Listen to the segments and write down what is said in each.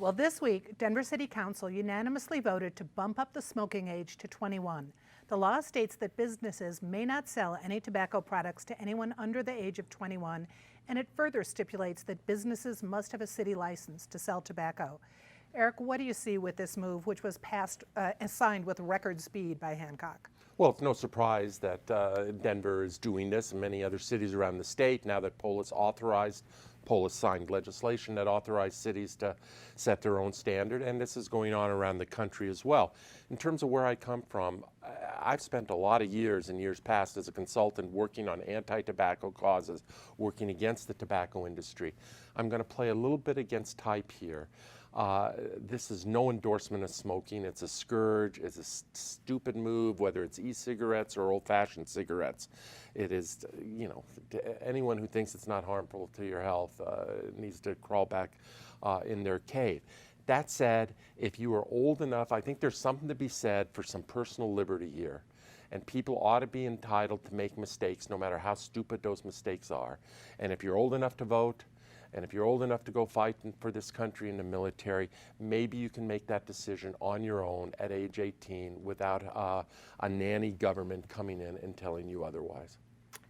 Well, this week, Denver City Council unanimously voted to bump up the smoking age to 21. The law states that businesses may not sell any tobacco products to anyone under the age of 21, and it further stipulates that businesses must have a city license to sell tobacco. Eric, what do you see with this move, which was passed and signed with record speed by Hancock? Well, it's no surprise that Denver is doing this and many other cities around the state now that Polis authorized. Polis signed legislation that authorized cities to set their own standard, and this is going on around the country as well. In terms of where I come from, I've spent a lot of years in years past as a consultant working on anti-tobacco causes, working against the tobacco industry. I'm going to play a little bit against type here. This is no endorsement of smoking. It's a scourge. It's a stupid move, whether it's e-cigarettes or old-fashioned cigarettes. It is, anyone who thinks it's not harmful to your health needs to crawl back in their cave. That said, if you are old enough, I think there's something to be said for some personal liberty here. And people ought to be entitled to make mistakes, no matter how stupid those mistakes are. And if you're old enough to vote, and if you're old enough to go fight for this country in the military, maybe you can make that decision on your own at age 18 without a nanny government coming in and telling you otherwise.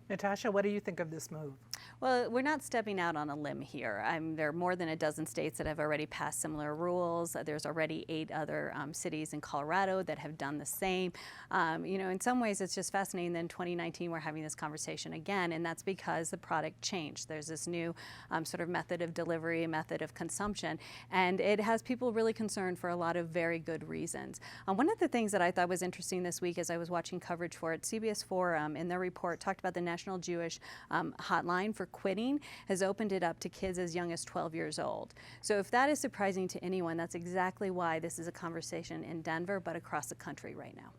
Natasha, what do you think of this move? Well, we're not stepping out on a limb here. There are more than a dozen states that have already passed similar rules. There's already 8 other cities in Colorado that have done the same. In some ways it's just fascinating that in 2019 we're having this conversation again, and that's because the product changed. There's this new sort of method of delivery, method of consumption, and it has people really concerned for a lot of very good reasons. One of the things that I thought was interesting this week as I was watching coverage for it, CBS 4 in their report talked about the National Jewish Hotline for quitting has opened it up to kids as young as 12 years old. So if that is surprising to anyone, that's exactly why this is a conversation in Denver, but across the country right now.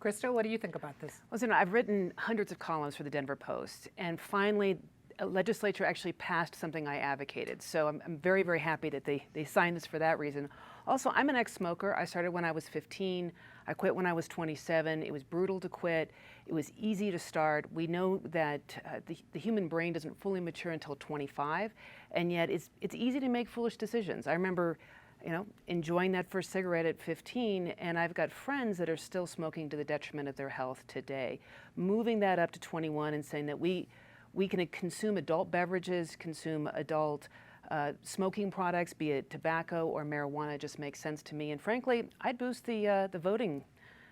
Krista, what do you think about this? Listen, I've written hundreds of columns for the Denver Post, and finally a legislature actually passed something I advocated. So I'm very, very happy that they signed this for that reason. Also, I'm an ex-smoker. I started when I was 15. I quit when I was 27. It was brutal to quit. It was easy to start. We know that the human brain doesn't fully mature until 25, and yet it's easy to make foolish decisions. I remember enjoying that first cigarette at 15, and I've got friends that are still smoking to the detriment of their health today. Moving that up to 21 and saying that we can consume adult beverages, consume adult smoking products, be it tobacco or marijuana, just makes sense to me. And frankly, I'd boost the voting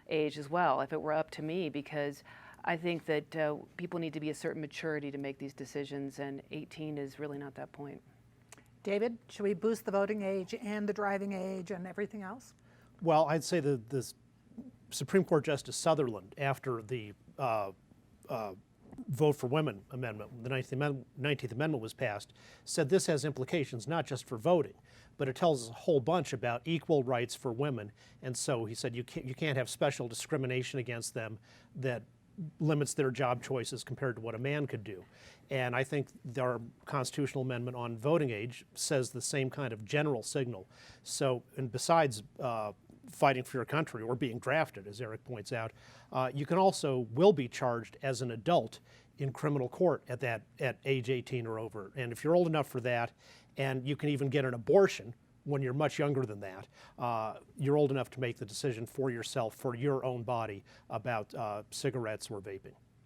age as well if it were up to me, because I think that people need to be a certain maturity to make these decisions, and 18 is really not that point. David, should we boost the voting age and the driving age and everything else? Well, I'd say the Supreme Court Justice Sutherland, after the Vote for Women amendment, the 19th Amendment was passed, said this has implications not just for voting, but it tells us a whole bunch about equal rights for women. And so he said you can't have special discrimination against them that limits their job choices compared to what a man could do. And I think our constitutional amendment on voting age says the same kind of general signal. So, and besides fighting for your country or being drafted, as Eric points out, you will be charged as an adult in criminal court at age 18 or over. And if you're old enough for that, and you can even get an abortion when you're much younger than that, you're old enough to make the decision for yourself, for your own body, about cigarettes or vaping.